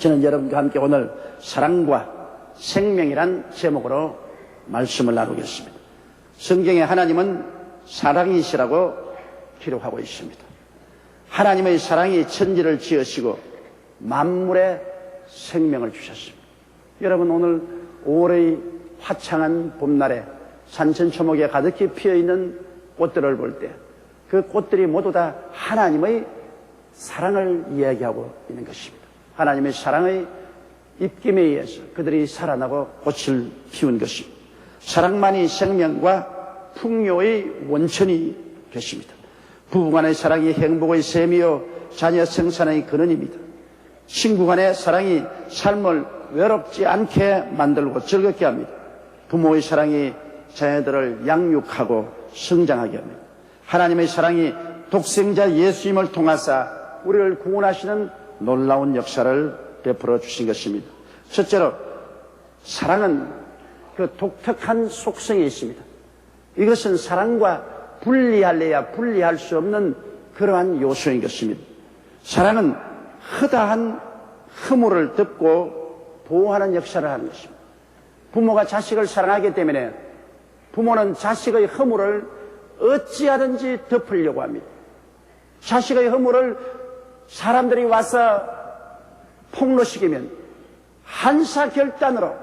저는 여러분과 함께 오늘 사랑과 생명이란 제목으로 말씀을 나누겠습니다. 성경에 하나님은 사랑이시라고 기록하고 있습니다. 하나님의 사랑이 천지를 지으시고 만물에 생명을 주셨습니다. 여러분, 오늘 5월의 화창한 봄날에 산천초목에 가득히 피어있는 꽃들을 볼 때 그 꽃들이 모두 다 하나님의 사랑을 이야기하고 있는 것입니다. 하나님의 사랑의 입김에 의해서 그들이 살아나고 꽃을 피운 것입니다. 사랑만이 생명과 풍요의 원천이 되십니다. 부부간의 사랑이 행복의 셈이요 자녀 생산의 근원입니다. 친구간의 사랑이 삶을 외롭지 않게 만들고 즐겁게 합니다. 부모의 사랑이 자녀들을 양육하고 성장하게 합니다. 하나님의 사랑이 독생자 예수님을 통하사 우리를 구원하시는 놀라운 역사를 베풀어 주신 것입니다. 첫째로, 사랑은 그 독특한 속성이 있습니다. 이것은 사랑과 분리할래야 분리할 수 없는 그러한 요소인 것입니다. 사랑은 허다한 허물을 덮고 보호하는 역사를 하는 것입니다. 부모가 자식을 사랑하기 때문에 부모는 자식의 허물을 어찌하든지 덮으려고 합니다. 자식의 허물을 사람들이 와서 폭로시키면 한사결단으로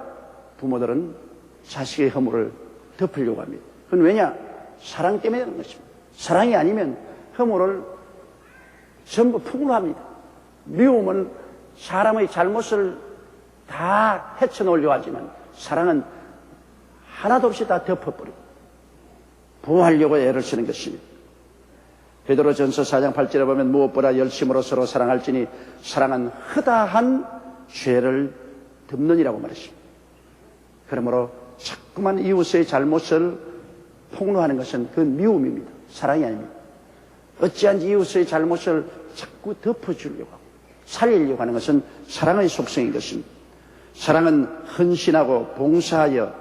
부모들은 자식의 허물을 덮으려고 합니다. 그건 왜냐? 사랑 때문에 그런 것입니다. 사랑이 아니면 허물을 전부 폭로합니다. 미움은 사람의 잘못을 다 헤쳐놓으려고 하지만 사랑은 하나도 없이 다 덮어버리고 보호하려고 애를 쓰는 것입니다. 베드로전서 4장 8절에 보면 무엇보다 열심으로 서로 사랑할지니 사랑은 허다한 죄를 덮느니라고 말했습니다. 그러므로 자꾸만 이웃의 잘못을 폭로하는 것은 그 미움입니다. 사랑이 아닙니다. 어찌한지 이웃의 잘못을 자꾸 덮어주려고 하고 살리려고 하는 것은 사랑의 속성인 것입니다. 사랑은 헌신하고 봉사하여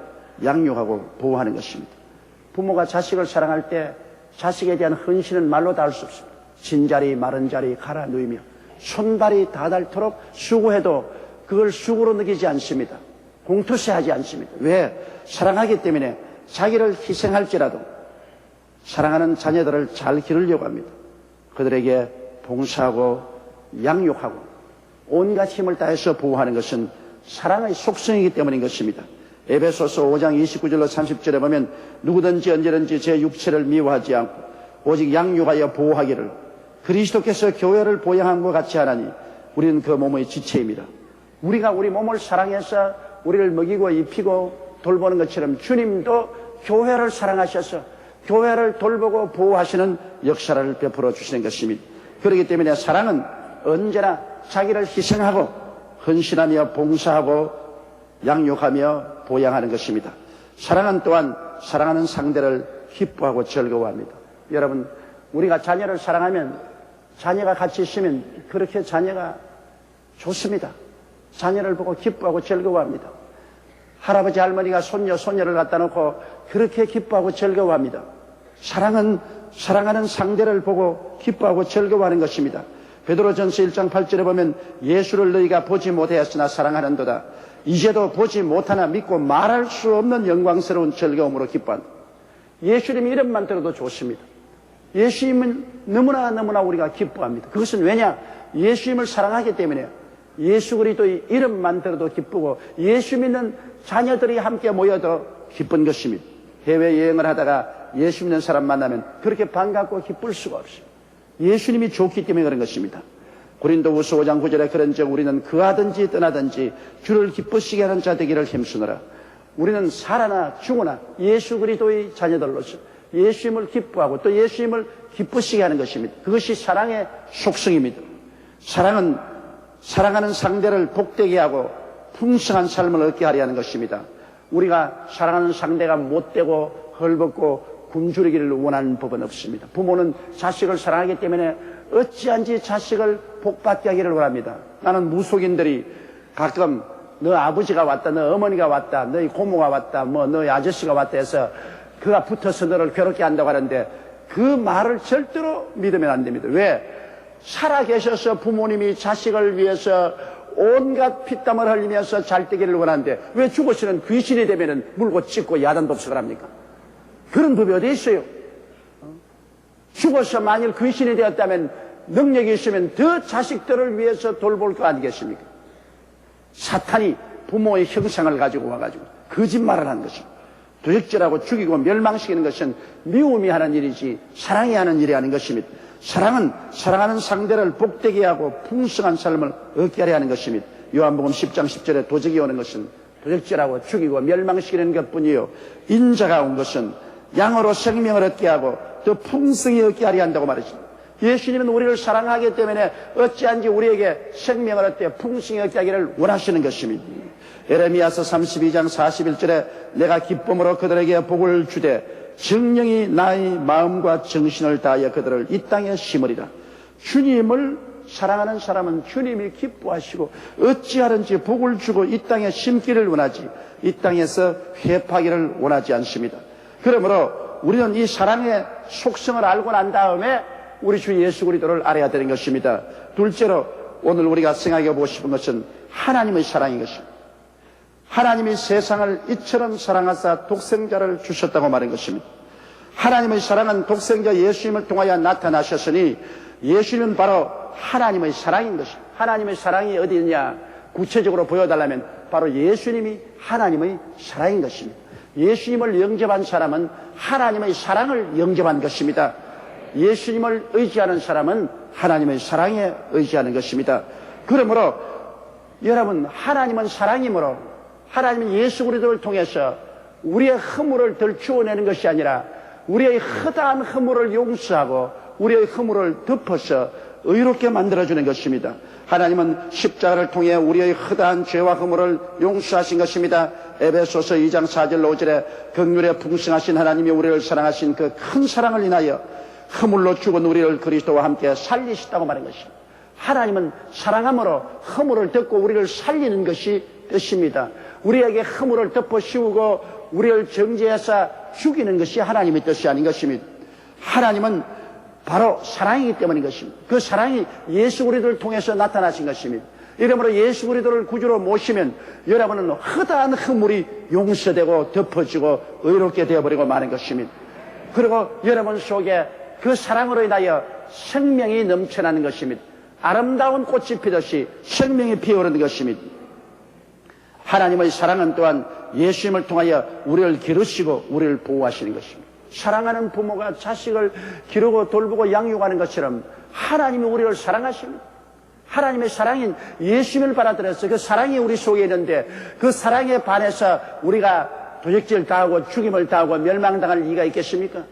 양육하고 보호하는 것입니다. 부모가 자식을 사랑할 때 자식에 대한 헌신은 말로 다 할 수 없습니다. 진자리 마른 자리 갈아 누이며 손발이 다 닳도록 수고해도 그걸 수고로 느끼지 않습니다. 공투시하지 않습니다. 왜? 사랑하기 때문에 자기를 희생할지라도 사랑하는 자녀들을 잘 기르려고 합니다. 그들에게 봉사하고 양육하고 온갖 힘을 다해서 보호하는 것은 사랑의 속성이기 때문인 것입니다. 에베소서 5장 29절로 30절에 보면 누구든지 언제든지 제 육체를 미워하지 않고 오직 양육하여 보호하기를 그리스도께서 교회를 보양한 것 같이 하나니 우리는 그 몸의 지체입니다. 우리가 우리 몸을 사랑해서 우리를 먹이고 입히고 돌보는 것처럼 주님도 교회를 사랑하셔서 교회를 돌보고 보호하시는 역사를 베풀어 주시는 것입니다. 그렇기 때문에 사랑은 언제나 자기를 희생하고 헌신하며 봉사하고 양육하며 보양하는 것입니다. 사랑은 또한 사랑하는 상대를 기뻐하고 즐거워합니다. 여러분, 우리가 자녀를 사랑하면 자녀가 같이 있으면 그렇게 자녀가 좋습니다. 자녀를 보고 기뻐하고 즐거워합니다. 할아버지 할머니가 손녀 손녀를 갖다 놓고 그렇게 기뻐하고 즐거워합니다. 사랑은 사랑하는 상대를 보고 기뻐하고 즐거워하는 것입니다. 베드로전서 1장 8절에 보면 예수를 너희가 보지 못하였으나 사랑하는도다. 이제도 보지 못하나 믿고 말할 수 없는 영광스러운 즐거움으로 기뻐한다. 예수님 이름만 들어도 좋습니다. 예수님은 너무나 우리가 기뻐합니다. 그것은 왜냐? 예수님을 사랑하기 때문에 예수 그리스도의 이름만 들어도 기쁘고 예수 믿는 자녀들이 함께 모여도 기쁜 것입니다. 해외여행을 하다가 예수 믿는 사람 만나면 그렇게 반갑고 기쁠 수가 없습니다. 예수님이 좋기 때문에 그런 것입니다. 고린도후서 5장 9절에 그런즉 우리는 그하든지 떠나든지 주를 기쁘시게 하는 자 되기를 힘쓰노라. 우리는 살아나 죽으나 예수 그리스도의 자녀들로서 예수님을 기뻐하고 또 예수님을 기쁘시게 하는 것입니다. 그것이 사랑의 속성입니다. 사랑은 사랑하는 상대를 복되게 하고 풍성한 삶을 얻게 하려 하는 것입니다. 우리가 사랑하는 상대가 못되고 헐벗고 굶주리기를 원하는 법은 없습니다. 부모는 자식을 사랑하기 때문에 어찌한지 자식을 복받게 하기를 원합니다. 나는 무속인들이 가끔 너 아버지가 왔다, 너 어머니가 왔다, 너희 고모가 왔다, 너희 아저씨가 왔다 해서 그가 붙어서 너를 괴롭게 한다고 하는데 그 말을 절대로 믿으면 안 됩니다. 왜? 살아계셔서 부모님이 자식을 위해서 온갖 피땀을 흘리면서 잘 되기를 원하는데 왜 죽어서는 귀신이 되면은 물고 찢고 야단법석을 합니까? 그런 법이 어디 있어요? 죽어서 만일 귀신이 되었다면 능력이 있으면 더 자식들을 위해서 돌볼 거 아니겠습니까? 사탄이 부모의 형상을 가지고 와가지고 거짓말을 하는 것입니다. 도적질하고 죽이고 멸망시키는 것은 미움이 하는 일이지 사랑이 하는 일이 아닌 것입니다. 사랑은 사랑하는 상대를 복되게 하고 풍성한 삶을 얻게 하려 하는 것입니다. 요한복음 10장 10절에 도적이 오는 것은 도적질하고 죽이고 멸망시키는 것뿐이요, 인자가 온 것은 양으로 생명을 얻게 하고 더 풍성히 얻게 하려 한다고 말했습니다. 예수님은 우리를 사랑하기 때문에 어찌한지 우리에게 생명을 얻게 풍성히 얻게 하기를 원하시는 것입니다. 에레미야서 32장 41절에 내가 기쁨으로 그들에게 복을 주되 정령이 나의 마음과 정신을 다하여 그들을 이 땅에 심으리라. 주님을 사랑하는 사람은 주님이 기뻐하시고 어찌하든지 복을 주고 이 땅에 심기를 원하지 이 땅에서 회파기를 원하지 않습니다. 그러므로 우리는 이 사랑의 속성을 알고 난 다음에 우리 주 예수 그리스도를 알아야 되는 것입니다. 둘째로 오늘 우리가 생각해 보고 싶은 것은 하나님의 사랑인 것입니다. 하나님이 세상을 이처럼 사랑하사 독생자를 주셨다고 말한 것입니다. 하나님의 사랑은 독생자 예수님을 통하여 나타나셨으니 예수님은 바로 하나님의 사랑인 것입니다. 하나님의 사랑이 어디 있냐? 구체적으로 보여달라면 바로 예수님이 하나님의 사랑인 것입니다. 예수님을 영접한 사람은 하나님의 사랑을 영접한 것입니다. 예수님을 의지하는 사람은 하나님의 사랑에 의지하는 것입니다. 그러므로 여러분, 하나님은 사랑이므로 하나님은 예수 그리스도를 통해서 우리의 허물을 덜추어내는 것이 아니라 우리의 허다한 허물을 용서하고 우리의 허물을 덮어서 의롭게 만들어주는 것입니다. 하나님은 십자가를 통해 우리의 허다한 죄와 허물을 용서하신 것입니다. 에베소서 2장 4절 5절에 긍휼에 풍성하신 하나님이 우리를 사랑하신 그 큰 사랑을 인하여 허물로 죽은 우리를 그리스도와 함께 살리셨다고 말한 것입니다. 하나님은 사랑함으로 허물을 덮고 우리를 살리는 것이 뜻입니다. 우리에게 허물을 덮어 씌우고 우리를 정죄해서 죽이는 것이 하나님의 뜻이 아닌 것입니다. 하나님은 바로 사랑이기 때문인 것입니다. 그 사랑이 예수 그리스도를 통해서 나타나신 것입니다. 이러므로 예수 그리스도를 구주로 모시면 여러분은 허다한 허물이 용서되고 덮어지고 의롭게 되어버리고 마는 것입니다. 그리고 여러분 속에 그 사랑으로 인하여 생명이 넘쳐나는 것입니다. 아름다운 꽃이 피듯이 생명이 피어오르는 것입니다. 하나님의 사랑은 또한 예수님을 통하여 우리를 기르시고 우리를 보호하시는 것입니다. 사랑하는 부모가 자식을 기르고 돌보고 양육하는 것처럼 하나님이 우리를 사랑하십니다. 하나님의 사랑인 예수님을 받아들여서 그 사랑이 우리 속에 있는데 그 사랑에 반해서 우리가 도적질 당하고 죽임을 당하고 멸망당할 이유가 있겠습니까?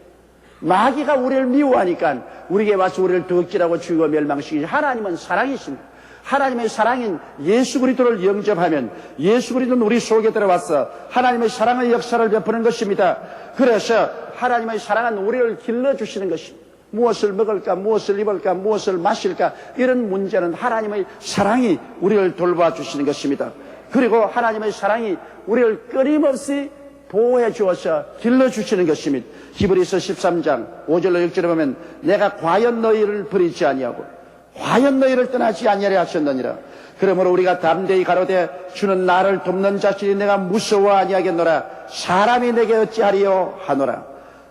마귀가 우리를 미워하니까 우리에게 와서 우리를 도적질하고 죽이고 멸망시키지. 하나님은 사랑이십니다. 하나님의 사랑인 예수 그리스도를 영접하면 예수 그리스도는 우리 속에 들어와서 하나님의 사랑의 역사를 베푸는 것입니다. 그래서 하나님의 사랑은 우리를 길러주시는 것입니다. 무엇을 먹을까, 무엇을 입을까, 무엇을 마실까, 이런 문제는 하나님의 사랑이 우리를 돌봐주시는 것입니다. 그리고 하나님의 사랑이 우리를 끊임없이 보호해 주어서 길러주시는 것입니다. 히브리서 13장 5절로 6절에 보면 내가 과연 너희를 버리지 아니하고 과연 너희를 떠나지 아니하려 하셨느니라. 그러므로 우리가 담대히 가로되 주는 나를 돕는 자신이 내가 무서워 아니하겠노라. 사람이 내게 어찌하리요 하노라.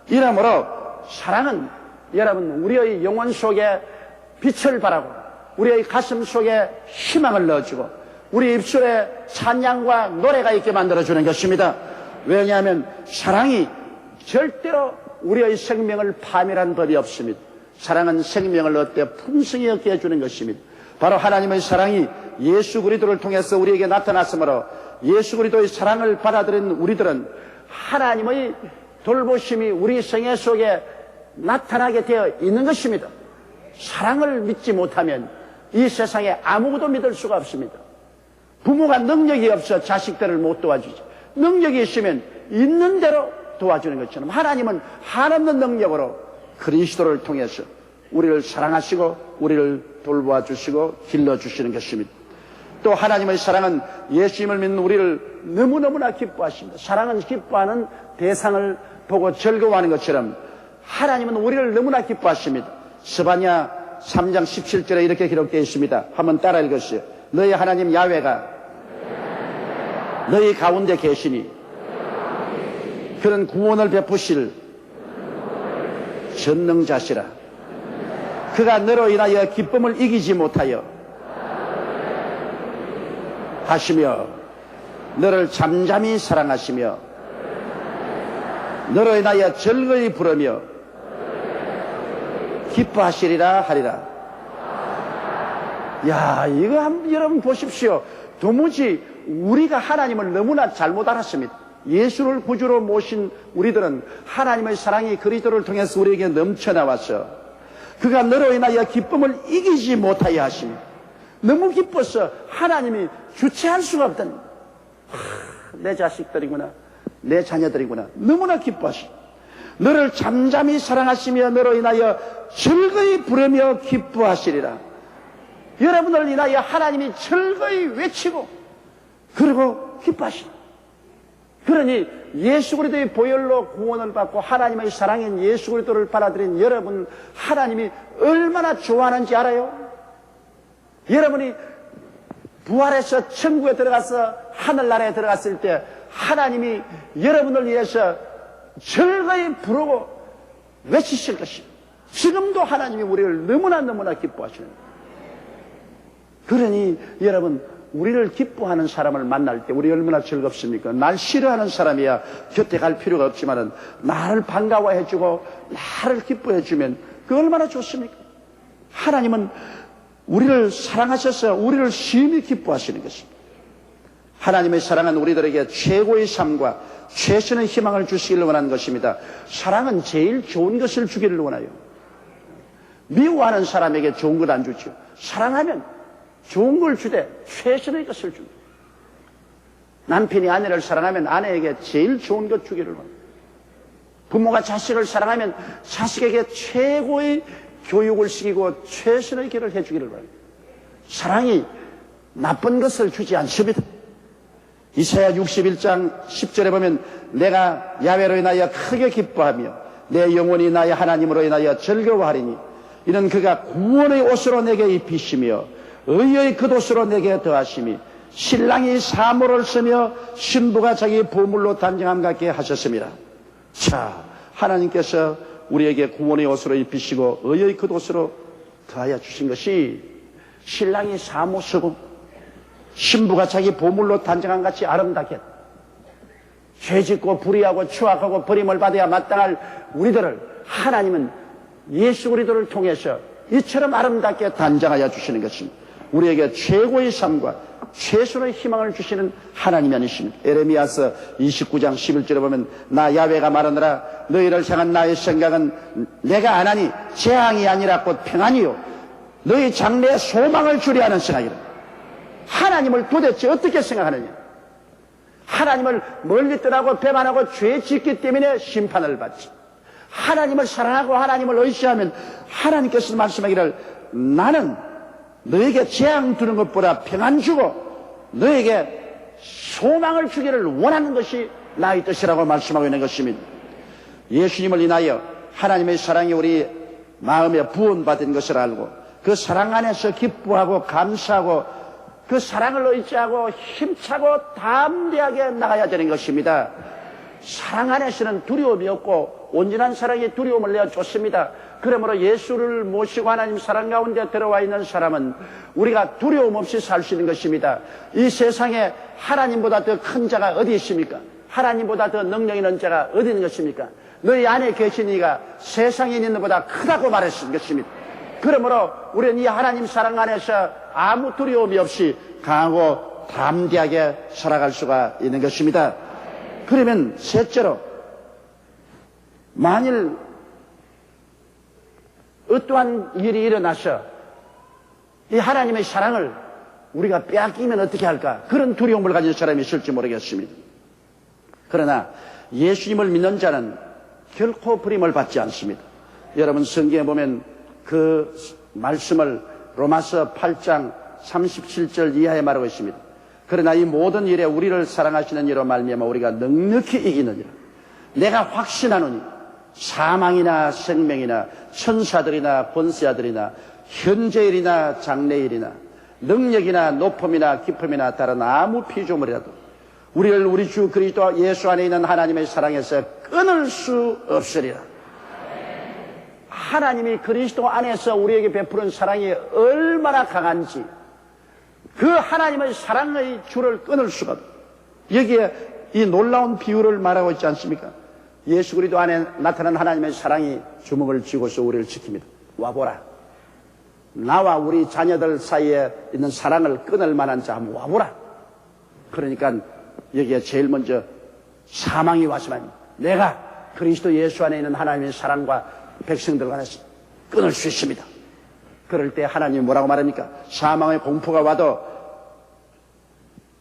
이러므로 사랑은 여러분 우리의 영혼 속에 빛을 발하고 우리의 가슴 속에 희망을 넣어주고 우리 입술에 찬양과 노래가 있게 만들어주는 것입니다. 왜냐하면 사랑이 절대로 우리의 생명을 파멸한 법이 없습니다. 사랑은 생명을 얻되 풍성히 얻게 해주는 것입니다. 바로 하나님의 사랑이 예수 그리스도를 통해서 우리에게 나타났으므로 예수 그리스도의 사랑을 받아들인 우리들은 하나님의 돌보심이 우리 생애 속에 나타나게 되어 있는 것입니다. 사랑을 믿지 못하면 이 세상에 아무것도 믿을 수가 없습니다. 부모가 능력이 없어 자식들을 못 도와주지. 능력이 있으면 있는 대로 도와주는 것처럼 하나님은 한없는 능력으로 그리스도를 통해서 우리를 사랑하시고 우리를 돌보아 주시고 길러주시는 것입니다. 또 하나님의 사랑은 예수님을 믿는 우리를 너무너무나 기뻐하십니다. 사랑은 기뻐하는 대상을 보고 즐거워하는 것처럼 하나님은 우리를 너무나 기뻐하십니다. 스바냐 3장 17절에 이렇게 기록되어 있습니다. 한번 따라 읽으시죠. 너희 하나님 야훼가 너희 가운데 계시니 그는 구원을 베푸실 전능자시라. 그가 너로 인하여 기쁨을 이기지 못하여 하시며 너를 잠잠히 사랑하시며 너로 인하여 즐거이 부르며 기뻐하시리라 하리라. 야, 이거 한번 여러분 보십시오. 도무지 우리가 하나님을 너무나 잘못 알았습니다. 예수를 구주로 모신 우리들은 하나님의 사랑이 그리스도를 통해서 우리에게 넘쳐나왔어. 그가 너로 인하여 기쁨을 이기지 못하여 하십니다. 너무 기뻐서 하나님이 주체할 수가 없던, 내 자식들이구나, 내 자녀들이구나, 너무나 기뻐하십니다. 너를 잠잠히 사랑하시며 너로 인하여 즐거이 부르며 기뻐하시리라. 여러분을 인하여 하나님이 즐거이 외치고 그리고 기뻐하시라. 그러니 예수 그리스도의 보혈로 구원을 받고 하나님의 사랑인 예수 그리스도를 받아들인 여러분, 하나님이 얼마나 좋아하는지 알아요? 여러분이 부활해서 천국에 들어가서 하늘나라에 들어갔을 때 하나님이 여러분을 위해서 즐거이 부르고 외치실 것입니다. 지금도 하나님이 우리를 너무나 기뻐하시는 거예요. 그러니 여러분, 우리를 기뻐하는 사람을 만날 때 우리 얼마나 즐겁습니까? 날 싫어하는 사람이야 곁에 갈 필요가 없지만은 나를 반가워해주고 나를 기뻐해주면 그 얼마나 좋습니까? 하나님은 우리를 사랑하셔서 우리를 심히 기뻐하시는 것입니다. 하나님의 사랑은 우리들에게 최고의 삶과 최선의 희망을 주시기를 원하는 것입니다. 사랑은 제일 좋은 것을 주기를 원해요. 미워하는 사람에게 좋은 걸 안 주죠. 사랑하면 좋은 걸 주되 최선의 것을 줍니다. 남편이 아내를 사랑하면 아내에게 제일 좋은 것 주기를 원합니다. 부모가 자식을 사랑하면 자식에게 최고의 교육을 시키고 최선의 길을 해주기를 원합니다. 사랑이 나쁜 것을 주지 않습니다. 이사야 61장 10절에 보면 내가 야훼로 인하여 크게 기뻐하며 내 영혼이 나의 하나님으로 인하여 즐거워하리니 이는 그가 구원의 옷으로 내게 입히시며 의의 겉옷으로 내게 더하심이 신랑이 사모를 쓰며 신부가 자기 보물로 단정함 같게 하셨습니다. 자, 하나님께서 우리에게 구원의 옷으로 입히시고 의의 겉옷으로 더하여 주신 것이 신랑이 사모 쓰고 신부가 자기 보물로 단정함 같이 아름답게 죄짓고 불의하고 추악하고 버림을 받아야 마땅할 우리들을 하나님은 예수 그리스도를 통해서 이처럼 아름답게 단장하여 주시는 것입니다. 우리에게 최고의 삶과 최선의 희망을 주시는 하나님이 아니십니까? 에레미야서 29장 11절에 보면 나 야훼가 말하느라 너희를 향한 나의 생각은 내가 안 하니 재앙이 아니라 곧 평안이요 너희 장래에 소망을 주려 하는 생각이라. 하나님을 도대체 어떻게 생각하느냐? 하나님을 멀리 떠나고 배반하고 죄 짓기 때문에 심판을 받지. 하나님을 사랑하고 하나님을 의지하면 하나님께서 말씀하기를 나는 너에게 재앙 주는 것보다 평안 주고 너에게 소망을 주기를 원하는 것이 나의 뜻이라고 말씀하고 있는 것입니다. 예수님을 인하여 하나님의 사랑이 우리 마음에 부은받은 것을 알고 그 사랑 안에서 기뻐하고 감사하고 그 사랑을 의지하고 힘차고 담대하게 나가야 되는 것입니다. 사랑 안에서는 두려움이 없고 온전한 사랑이 두려움을 내어 줬습니다. 그러므로 예수를 모시고 하나님 사랑 가운데 들어와 있는 사람은 우리가 두려움 없이 살 수 있는 것입니다. 이 세상에 하나님보다 더 큰 자가 어디 있습니까? 하나님보다 더 능력 있는 자가 어디 있는 것입니까? 너희 안에 계신 이가 세상에 있는 것보다 크다고 말했을 것입니다. 그러므로 우리는 이 하나님 사랑 안에서 아무 두려움이 없이 강하고 담대하게 살아갈 수가 있는 것입니다. 그러면 셋째로, 만일 어떠한 일이 일어나서 이 하나님의 사랑을 우리가 빼앗기면 어떻게 할까? 그런 두려움을 가진 사람이 있을지 모르겠습니다. 그러나 예수님을 믿는 자는 결코 버림을 받지 않습니다. 여러분 성경에 보면 그 말씀을 로마서 8장 37절 이하에 말하고 있습니다. 그러나 이 모든 일에 우리를 사랑하시는 이로 말미암아 우리가 넉넉히 이기느니라. 내가 확신하노니 사망이나 생명이나 천사들이나 권세자들이나 현재일이나 장래일이나 능력이나 높음이나 깊음이나 다른 아무 피조물이라도 우리를 우리 주 그리스도 예수 안에 있는 하나님의 사랑에서 끊을 수 없으리라. 하나님이 그리스도 안에서 우리에게 베푸는 사랑이 얼마나 강한지 그 하나님의 사랑의 줄을 끊을 수가 없어요. 여기에 이 놀라운 비유를 말하고 있지 않습니까? 예수 그리스도 안에 나타난 하나님의 사랑이 주먹을 쥐고서 우리를 지킵니다. 와보라. 나와 우리 자녀들 사이에 있는 사랑을 끊을 만한 자 한번 와보라. 그러니까 여기에 제일 먼저 사망이 왔으면 내가 그리스도 예수 안에 있는 하나님의 사랑과 백성들 간에서 끊을 수 있습니다. 그럴 때 하나님이 뭐라고 말합니까? 사망의 공포가 와도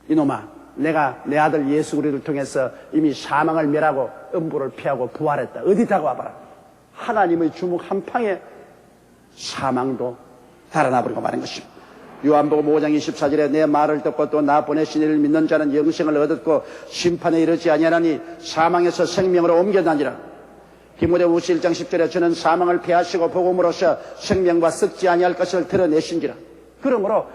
이놈아, 내가 내 아들 예수 그리스도를 통해서 이미 사망을 멸하고 음부를 피하고 부활했다. 어디 다가 와봐라. 하나님의 주먹 한 방에 사망도 달아나버리고 마는 것입니다. 요한복음 5장 24절에 내 말을 듣고 또 나 보내신 이를 믿는 자는 영생을 얻었고 심판에 이르지 아니하나니 사망에서 생명으로 옮겨다니라. 디모데후서 1장 10절에 저는 사망을 패하시고 복음으로써 생명과 썩지 아니할 것을 드러내신지라. 그러므로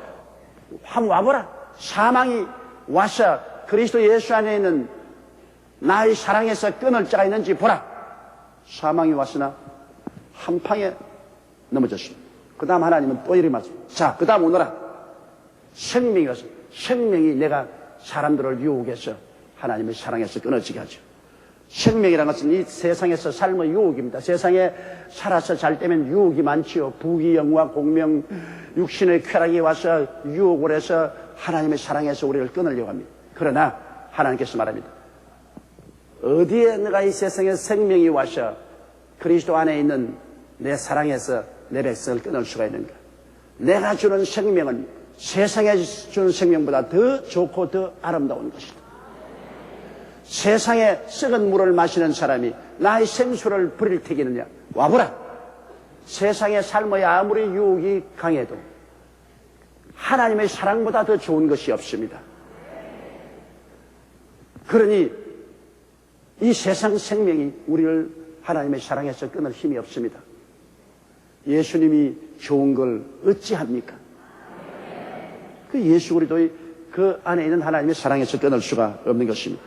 한번 와보라. 사망이 와서 그리스도 예수 안에 있는 나의 사랑에서 끊을 자가 있는지 보라. 사망이 왔으나 한 방에 넘어졌습니다. 그 다음 하나님은 또 이리 말씀. 자, 그 다음 오너라. 생명이 와서 생명이 내가 사람들을 유혹해서 하나님의 사랑에서 끊어지게 하죠. 생명이라는 것은 이 세상에서 삶의 유혹입니다. 세상에 살아서 잘 때면 유혹이 많지요. 부귀 영화 공명 육신의 쾌락이 와서 유혹을 해서 하나님의 사랑에서 우리를 끊으려고 합니다. 그러나 하나님께서 말합니다. 어디에 내가 이 세상에 생명이 와서 그리스도 안에 있는 내 사랑에서 내 백성을 끊을 수가 있는가? 내가 주는 생명은 세상에 주는 생명보다 더 좋고 더 아름다운 것이다. 세상에 썩은 물을 마시는 사람이 나의 생수를 버릴 테겠느냐? 와보라. 세상의 삶의 아무리 유혹이 강해도 하나님의 사랑보다 더 좋은 것이 없습니다. 그러니 이 세상 생명이 우리를 하나님의 사랑에서 끊을 힘이 없습니다. 예수님이 좋은 걸 어찌합니까? 그 예수 그리스도의 그 안에 있는 하나님의 사랑에서 끊을 수가 없는 것입니다.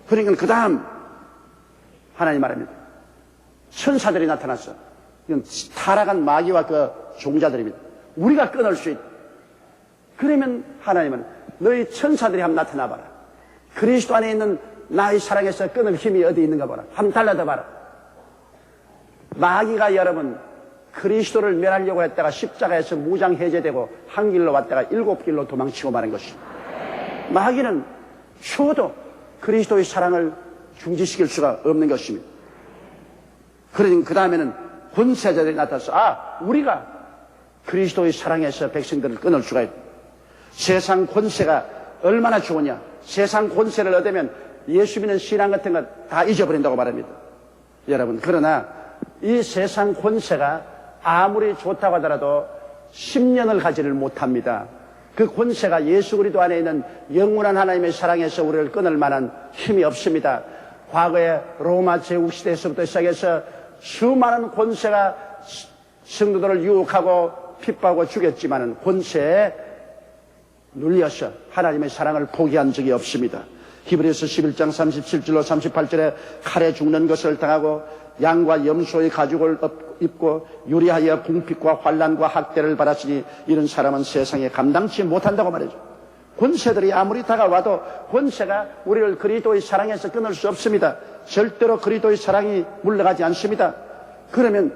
그러니까 그 다음 하나님 말합니다. 천사들이 나타났어. 이건 타락한 마귀와 그 종자들입니다. 우리가 끊을 수 있다. 그러면 하나님은 너희 천사들이 한번 나타나봐라. 그리스도 안에 있는 나의 사랑에서 끊을 힘이 어디 있는가 봐라. 한번 달라져 봐라. 마귀가 여러분 그리스도를 멸하려고 했다가 십자가에서 무장 해제되고 한 길로 왔다가 7길로 도망치고 마는 것입니다. 마귀는 추워도 그리스도의 사랑을 중지시킬 수가 없는 것입니다. 그러니 그 다음에는 권세자들이 나타나서 우리가 그리스도의 사랑에서 백성들을 끊을 수가 있다. 세상 권세가 얼마나 좋으냐. 세상 권세를 얻으면 예수 믿는 신앙 같은 거 다 잊어버린다고 말합니다. 여러분, 그러나 이 세상 권세가 아무리 좋다고 하더라도 10년을 가지를 못합니다. 그 권세가 예수 그리스도 안에 있는 영원한 하나님의 사랑에서 우리를 끊을 만한 힘이 없습니다. 과거에 로마 제국시대에서부터 시작해서 수많은 권세가 성도들을 유혹하고 핍박하고 죽였지만은 권세에 눌려서 하나님의 사랑을 포기한 적이 없습니다. 히브리서 11장 37절로 38절에 칼에 죽는 것을 당하고 양과 염소의 가죽을 입고 유리하여 궁핍과 환난과 학대를 받았으니 이런 사람은 세상에 감당치 못한다고 말이죠. 권세들이 아무리 다가와도 권세가 우리를 그리스도의 사랑에서 끊을 수 없습니다. 절대로 그리스도의 사랑이 물러가지 않습니다. 그러면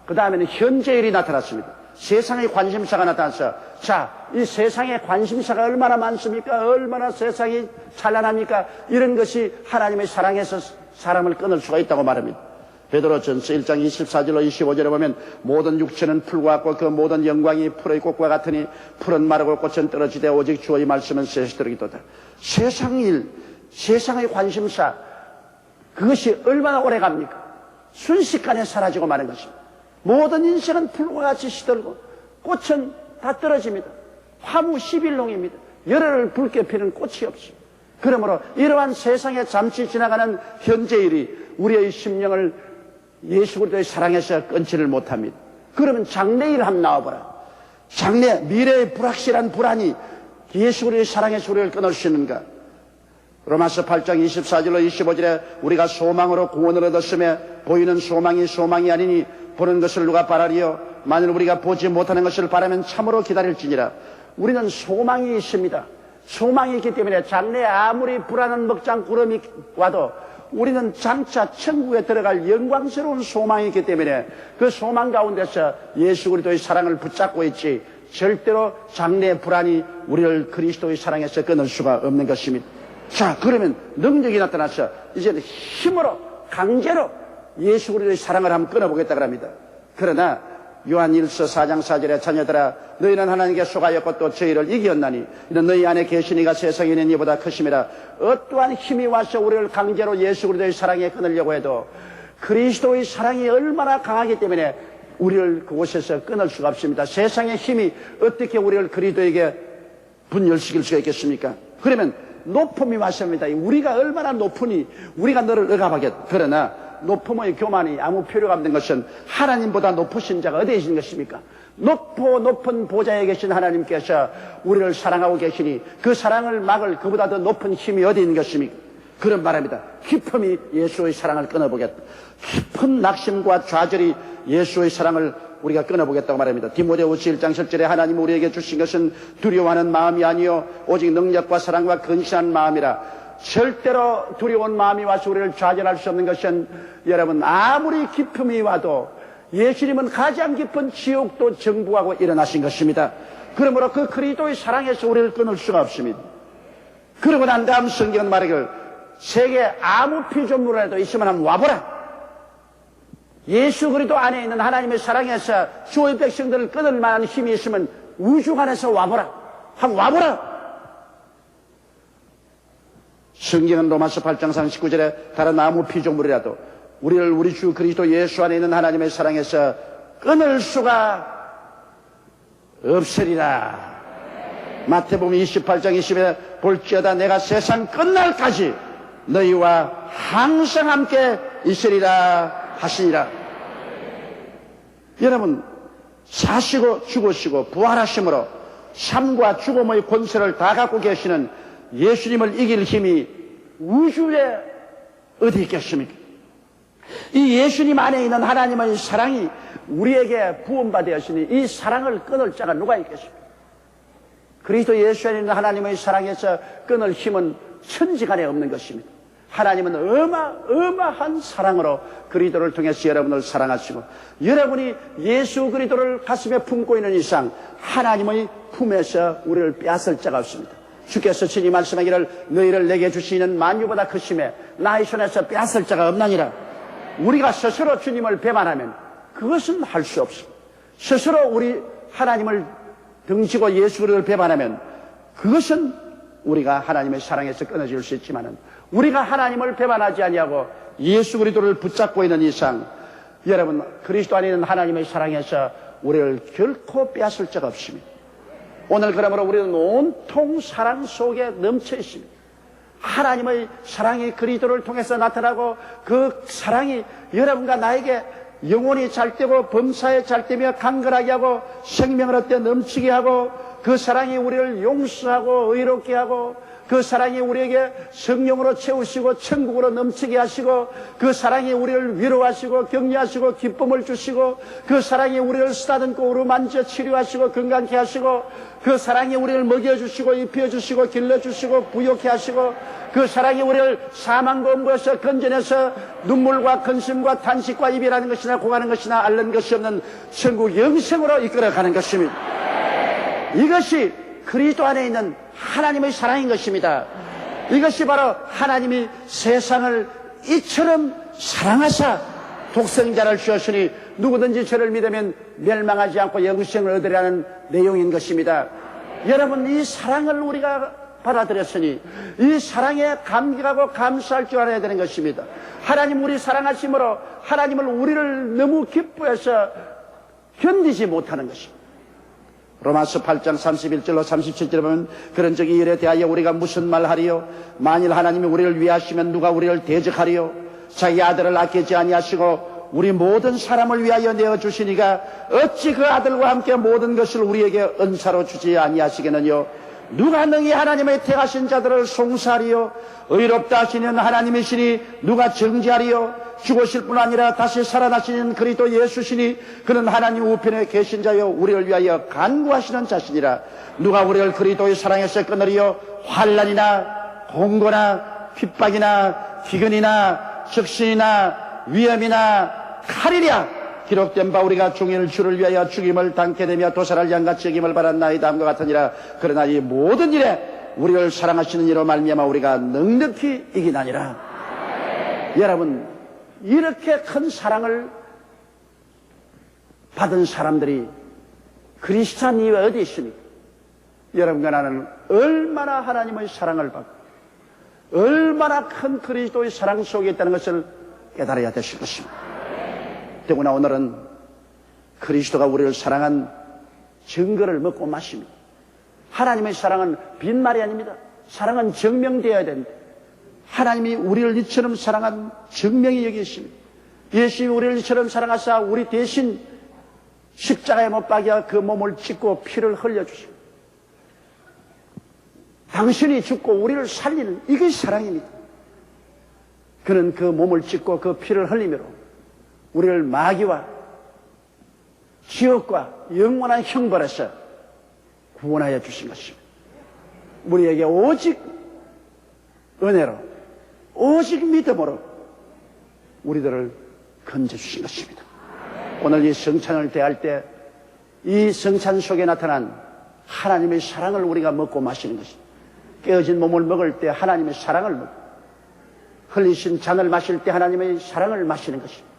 그 다음에는 현재일이 나타났습니다. 세상의 관심사가 나타나서 이 세상의 관심사가 얼마나 많습니까? 얼마나 세상이 찬란합니까? 이런 것이 하나님의 사랑에서 사람을 끊을 수가 있다고 말합니다. 베드로전서 1장 24절로 25절에 보면 모든 육체는 풀과 같고 그 모든 영광이 풀의 꽃과 같으니 풀은 마르고 꽃은 떨어지되 오직 주의 말씀은 쇠시들이도다. 세상 일, 세상의 관심사, 그것이 얼마나 오래 갑니까? 순식간에 사라지고 마는 것입니다. 모든 인생은 풀과 같이 시들고 꽃은 다 떨어집니다. 화무 11농입니다. 열흘을 붉게 피는 꽃이 없습니다. 그러므로 이러한 세상에 잠시 지나가는 현재일이 우리의 심령을 예수 그리스도의 사랑에서 끊지를 못합니다. 그러면 장래일 한번 나와보라. 장래, 미래의 불확실한 불안이 예수 그리스도의 사랑에서 우리를 끊을 수 있는가? 로마서 8장 24절로 25절에 우리가 소망으로 구원을 얻었으며 보이는 소망이 아니니 보는 것을 누가 바라리요? 만일 우리가 보지 못하는 것을 바라면 참으로 기다릴지니라. 우리는 소망이 있습니다. 소망이 있기 때문에 장래에 아무리 불안한 먹장 구름이 와도 우리는 장차 천국에 들어갈 영광스러운 소망이 있기 때문에 그 소망 가운데서 예수 그리스도의 사랑을 붙잡고 있지 절대로 장래의 불안이 우리를 그리스도의 사랑에서 끊을 수가 없는 것입니다. 자, 그러면 능력이 나타나서 이제는 힘으로 강제로 예수 그리스도의 사랑을 한번 끊어보겠다 그럽니다. 그러나 요한일서 4장 4절에 자녀들아 너희는 하나님께 속하였고 또 저희를 이기었나니 이는 너희 안에 계신 이가 세상에 있는 이보다 크심이라. 어떠한 힘이 와서 우리를 강제로 예수 그리스도의 사랑에 끊으려고 해도 그리스도의 사랑이 얼마나 강하기 때문에 우리를 그곳에서 끊을 수가 없습니다. 세상의 힘이 어떻게 우리를 그리스도에게 분열시킬 수가 있겠습니까? 그러면 높음이 왔습니다. 우리가 얼마나 높으니 우리가 너를 억압하겠다. 그러나 높음의 교만이 아무 필요가 없는 것은 하나님보다 높으신 자가 어디에 계신 것입니까? 높은 보좌에 계신 하나님께서 우리를 사랑하고 계시니 그 사랑을 막을 그보다 더 높은 힘이 어디 있는 것입니까? 그런 말입니다. 기쁨이 예수의 사랑을 끊어보겠다. 깊은 낙심과 좌절이 예수의 사랑을 우리가 끊어보겠다고 말합니다. 디모데후서 1장 10절에 하나님 우리에게 주신 것은 두려워하는 마음이 아니요 오직 능력과 사랑과 근신한 마음이라. 절대로 두려운 마음이 와서 우리를 좌절할 수 없는 것은 여러분 아무리 기쁨이 와도 예수님은 가장 깊은 지옥도 정복하고 일어나신 것입니다. 그러므로 그 그리스도의 사랑에서 우리를 끊을 수가 없습니다. 그러고 난 다음 성경은 말하기를 세계 아무 피조물이라도 있으면 한번 와보라. 예수 그리스도 안에 있는 하나님의 사랑에서 주의 백성들을 끊을 만한 힘이 있으면 우주 안에서 와보라. 한번 와보라. 성경은 로마서 8장 39절에 다른 아무 피조물이라도 우리를 우리 주 그리스도 예수 안에 있는 하나님의 사랑에서 끊을 수가 없으리라. 마태복음 28장 20절에 볼지어다 내가 세상 끝날까지 너희와 항상 함께 있으리라 하시니라. 여러분 사시고 죽으시고 부활하심으로 삶과 죽음의 권세를 다 갖고 계시는 예수님을 이길 힘이 우주에 어디 있겠습니까? 이 예수님 안에 있는 하나님의 사랑이 우리에게 부음받으시니 이 사랑을 끊을 자가 누가 있겠습니까? 그리스도 예수 안에 있는 하나님의 사랑에서 끊을 힘은 천지간에 없는 것입니다. 하나님은 어마어마한 사랑으로 그리스도를 통해서 여러분을 사랑하시고 여러분이 예수 그리스도를 가슴에 품고 있는 이상 하나님의 품에서 우리를 빼앗을 자가 없습니다. 주께서 친히 말씀하기를 너희를 내게 주시는 만유보다 크심에 나의 손에서 빼앗을 자가 없나니라. 우리가 스스로 주님을 배반하면 그것은 할 수 없습니다. 스스로 우리 하나님을 등지고 예수 그리스도를 배반하면 그것은 우리가 하나님의 사랑에서 끊어질 수 있지만은 우리가 하나님을 배반하지 아니하고 예수 그리스도를 붙잡고 있는 이상 여러분 그리스도 안에 있는 하나님의 사랑에서 우리를 결코 빼앗을 자가 없습니다. 오늘 그러므로 우리는 온통 사랑 속에 넘쳐 있습니다. 하나님의 사랑이 그리스도를 통해서 나타나고 그 사랑이 여러분과 나에게 영혼이 잘되고 범사에 잘되며 강건하게 하고 생명을 얻게 넘치게 하고 그 사랑이 우리를 용서하고 의롭게 하고 그 사랑이 우리에게 성령으로 채우시고 천국으로 넘치게 하시고 그 사랑이 우리를 위로하시고 격려하시고 기쁨을 주시고 그 사랑이 우리를 쓰다듬고 어루만져 치료하시고 건강케 하시고 그 사랑이 우리를 먹여주시고 입혀주시고 길러주시고 부욕케 하시고 그 사랑이 우리를 사망과 엄부에서 건져내서 눈물과 근심과 탄식과 이별하는 것이나 고가는 것이나 앓는 것이 없는 천국 영생으로 이끌어가는 것입니다. 이것이 그리스도 안에 있는 하나님의 사랑인 것입니다. 이것이 바로 하나님이 세상을 이처럼 사랑하사 독생자를 주었으니 누구든지 저를 믿으면 멸망하지 않고 영생을 얻으리라는 내용인 것입니다. 여러분 이 사랑을 우리가 받아들였으니 이 사랑에 감격하고 감사할 줄 알아야 되는 것입니다. 하나님 우리 사랑하심으로 하나님을 우리를 너무 기뻐해서 견디지 못하는 것입니다. 로마서 8장 31절로 37절에 보면 그런즉 이 일에 대하여 우리가 무슨 말하리요? 만일 하나님이 우리를 위하시면 누가 우리를 대적하리요? 자기 아들을 아끼지 아니하시고 우리 모든 사람을 위하여 내어주시니가 어찌 그 아들과 함께 모든 것을 우리에게 은사로 주지 아니하시겠느냐. 누가 능히 하나님의 택하신 자들을 송사하리요. 의롭다 하시는 하나님이시니 누가 정죄하리요. 죽으실 뿐 아니라 다시 살아나시는 그리스도 예수시니 그는 하나님 우편에 계신 자요 우리를 위하여 간구하시는 자시니라. 누가 우리를 그리스도의 사랑에서 끊으리요. 환난이나 공고나 핍박이나 기근이나 적신이나 위험이나 칼이랴. 기록된 바 우리가 종일 주를 위하여 죽임을 당케 되며 도살할 양같이 여김을 받았나이다 함과 같으니라. 그러나 이 모든 일에 우리를 사랑하시는 이로 말미암아 우리가 넉넉히 이기나니라. 여러분, 이렇게 큰 사랑을 받은 사람들이 그리스도인 이외에 어디 있습니까? 여러분과 나는 얼마나 하나님의 사랑을 받고 얼마나 큰 그리스도의 사랑 속에 있다는 것을 깨달아야 되실 것입니다. 더구나 오늘은 그리스도가 우리를 사랑한 증거를 먹고 마십니다. 하나님의 사랑은 빈말이 아닙니다. 사랑은 증명되어야 된다. 하나님이 우리를 이처럼 사랑한 증명이 여기 있습니다. 예수님이 우리를 이처럼 사랑하사 우리 대신 십자가에 못 박여 그 몸을 찢고 피를 흘려주십니다. 당신이 죽고 우리를 살리는 이게 사랑입니다. 그는 그 몸을 찢고 그 피를 흘리므로 우리를 마귀와 지옥과 영원한 형벌에서 구원하여 주신 것입니다. 우리에게 오직 은혜로 오직 믿음으로 우리들을 건져주신 것입니다. 오늘 이 성찬을 대할 때 이 성찬 속에 나타난 하나님의 사랑을 우리가 먹고 마시는 것입니다. 깨어진 몸을 먹을 때 하나님의 사랑을 먹고 흘리신 잔을 마실 때 하나님의 사랑을 마시는 것입니다.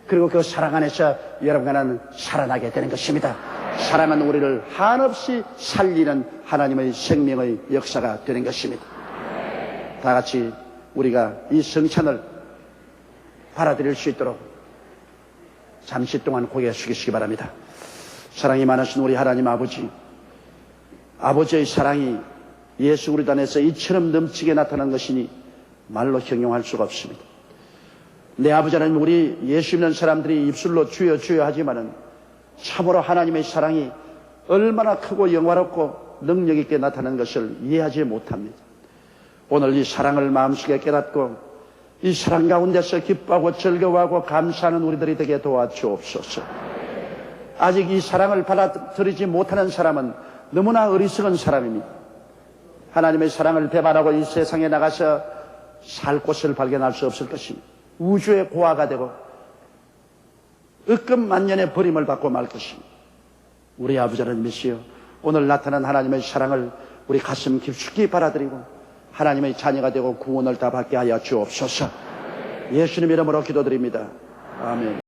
그리고 그 사랑 안에서 여러분과 나는 살아나게 되는 것입니다. 사랑은 우리를 한없이 살리는 하나님의 생명의 역사가 되는 것입니다. 다 같이 우리가 이 성찬을 받아들일 수 있도록 잠시 동안 고개 숙이시기 바랍니다. 사랑이 많으신 우리 하나님 아버지, 아버지의 사랑이 예수 그리스도 안에서 이처럼 넘치게 나타난 것이니 말로 형용할 수가 없습니다. 내 아버지 하나님, 우리 예수 믿는 사람들이 입술로 주여 주여 하지만은 참으로 하나님의 사랑이 얼마나 크고 영화롭고 능력 있게 나타나는 것을 이해하지 못합니다. 오늘 이 사랑을 마음속에 깨닫고 이 사랑 가운데서 기뻐하고 즐거워하고 감사하는 우리들이 되게 도와주옵소서. 아직 이 사랑을 받아들이지 못하는 사람은 너무나 어리석은 사람입니다. 하나님의 사랑을 배반하고 이 세상에 나가서 살 곳을 발견할 수 없을 것입니다. 우주의 고아가 되고 억금만년의 버림을 받고 말 것입니다. 우리 아버지 하나님이시여, 오늘 나타난 하나님의 사랑을 우리 가슴 깊숙이 받아들이고 하나님의 자녀가 되고 구원을 다 받게 하여 주옵소서. 예수님 이름으로 기도드립니다. 아멘.